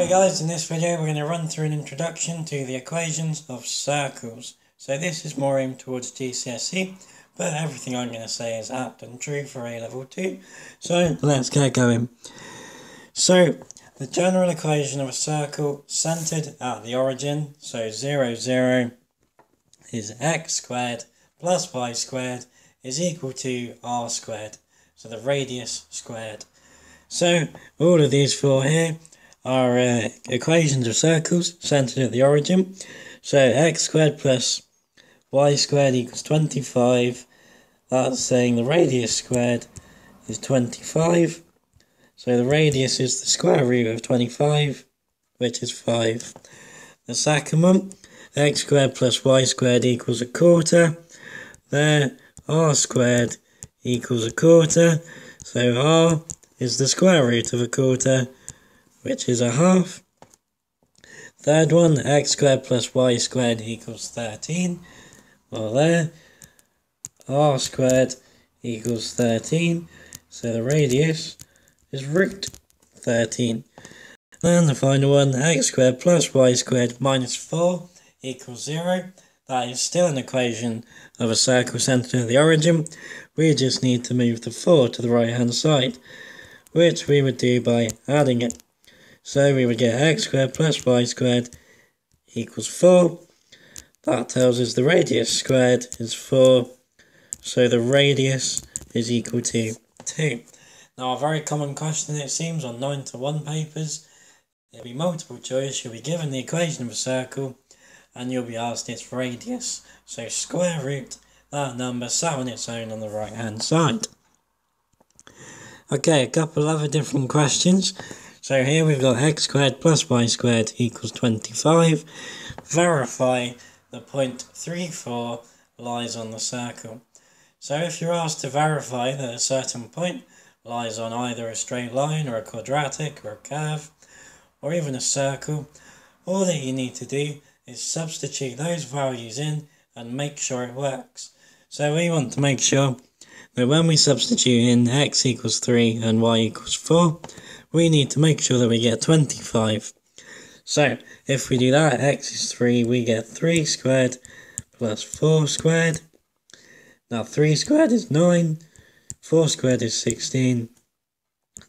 Hey guys, in this video we're going to run through an introduction to the equations of circles. So this is more aimed towards GCSE, but everything I'm going to say is apt and true for A-level too. So let's get going. So the general equation of a circle centered at the origin, so 0, 0, is x squared plus y squared is equal to r squared, so the radius squared. So all of these four here are equations of circles centered at the origin. So x squared plus y squared equals 25. That's saying the radius squared is 25. So the radius is the square root of 25, which is 5. The second one, x squared plus y squared equals a quarter. There, r squared equals a quarter. So r is the square root of a quarter, which is a half. Third one, x squared plus y squared equals 13. Well, there, r squared equals 13, so the radius is root 13. And the final one, x squared plus y squared minus 4 equals 0. That is still an equation of a circle centered at the origin. We just need to move the 4 to the right hand side, which we would do by adding it. So we would get x squared plus y squared equals 4. That tells us the radius squared is 4. So the radius is equal to 2. Now a very common question it seems on 9 to 1 papers. It'll be multiple choice. You'll be given the equation of a circle and you'll be asked its radius. So square root that number sat on its own on the right hand side. Okay, a couple other different questions. So here we've got x squared plus y squared equals 25. Verify the point 34 lies on the circle. So if you're asked to verify that a certain point lies on either a straight line or a quadratic or a curve or even a circle, all that you need to do is substitute those values in and make sure it works. So we want to make sure that when we substitute in x equals 3 and y equals 4, we need to make sure that we get 25. So if we do that, x is 3, we get 3 squared plus 4 squared. Now 3 squared is 9, 4 squared is 16,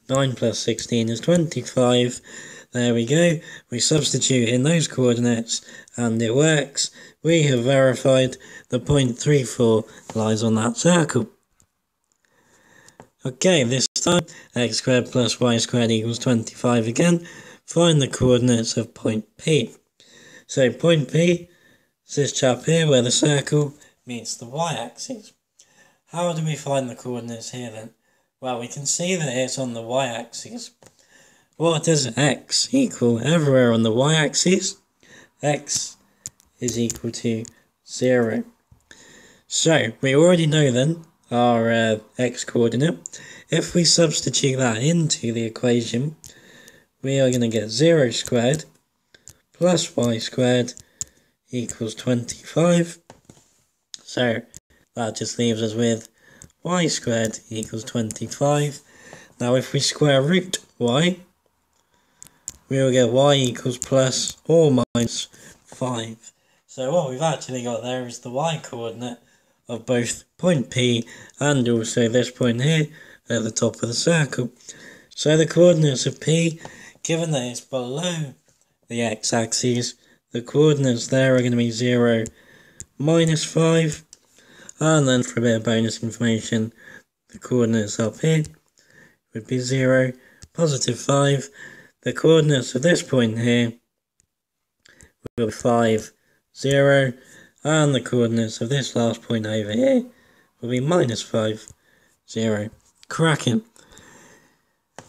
9 plus 16 is 25. There we go, we substitute in those coordinates and it works. We have verified the point 34 lies on that circle. Okay, this time x squared plus y squared equals 25 again. Find the coordinates of point P. So point P is this chap here where the circle meets the y-axis. How do we find the coordinates here then? Well, we can see that it's on the y-axis. What does x equal everywhere on the y-axis? X is equal to 0. So we already know then our x coordinate. If we substitute that into the equation, we are going to get 0 squared plus y squared equals 25. So that just leaves us with y squared equals 25. Now if we square root y, we will get y equals plus or minus 5. So what we've actually got there is the y coordinate of both point P and also this point here at the top of the circle. So the coordinates of P, given that it's below the x-axis, the coordinates there are going to be 0, minus 5, and then for a bit of bonus information, the coordinates up here would be 0, positive 5. The coordinates of this point here will be 5, 0, and the coordinates of this last point over here will be minus 5, 0. Cracking.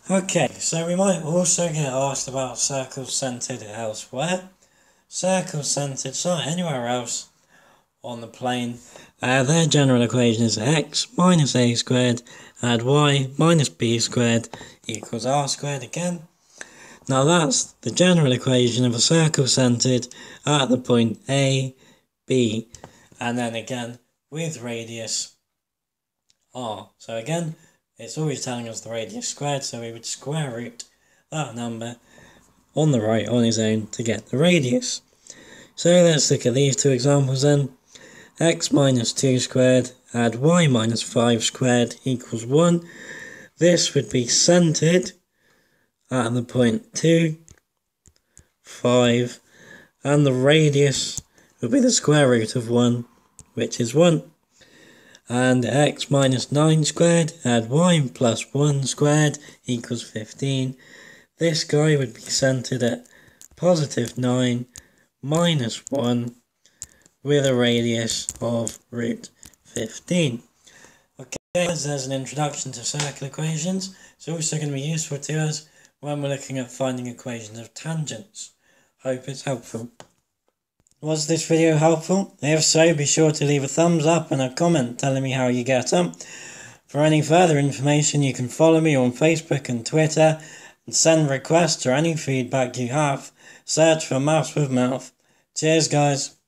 Okay, so we might also get asked about circles centered elsewhere. Circles centered anywhere else on the plane. Their general equation is x minus a squared add y minus b squared equals r squared again. Now that's the general equation of a circle centered at the point A, B, and then again with radius r. So again, it's always telling us the radius squared, so we would square root that number on the right on his own to get the radius. So let's look at these two examples then. X minus 2 squared add y minus 5 squared equals 1. This would be centred at the point 2, 5, and the radius would be the square root of 1, which is 1. And x minus 9 squared add y plus 1 squared equals 15. This guy would be centred at positive 9 minus 1 with a radius of root 15. Okay, as there's an introduction to circle equations, it's also going to be useful to us when we're looking at finding equations of tangents. Hope it's helpful. Was this video helpful? If so, be sure to leave a thumbs up and a comment telling me how you get on. For any further information, you can follow me on Facebook and Twitter and send requests or any feedback you have. Search for Maths with Mouth. Cheers, guys.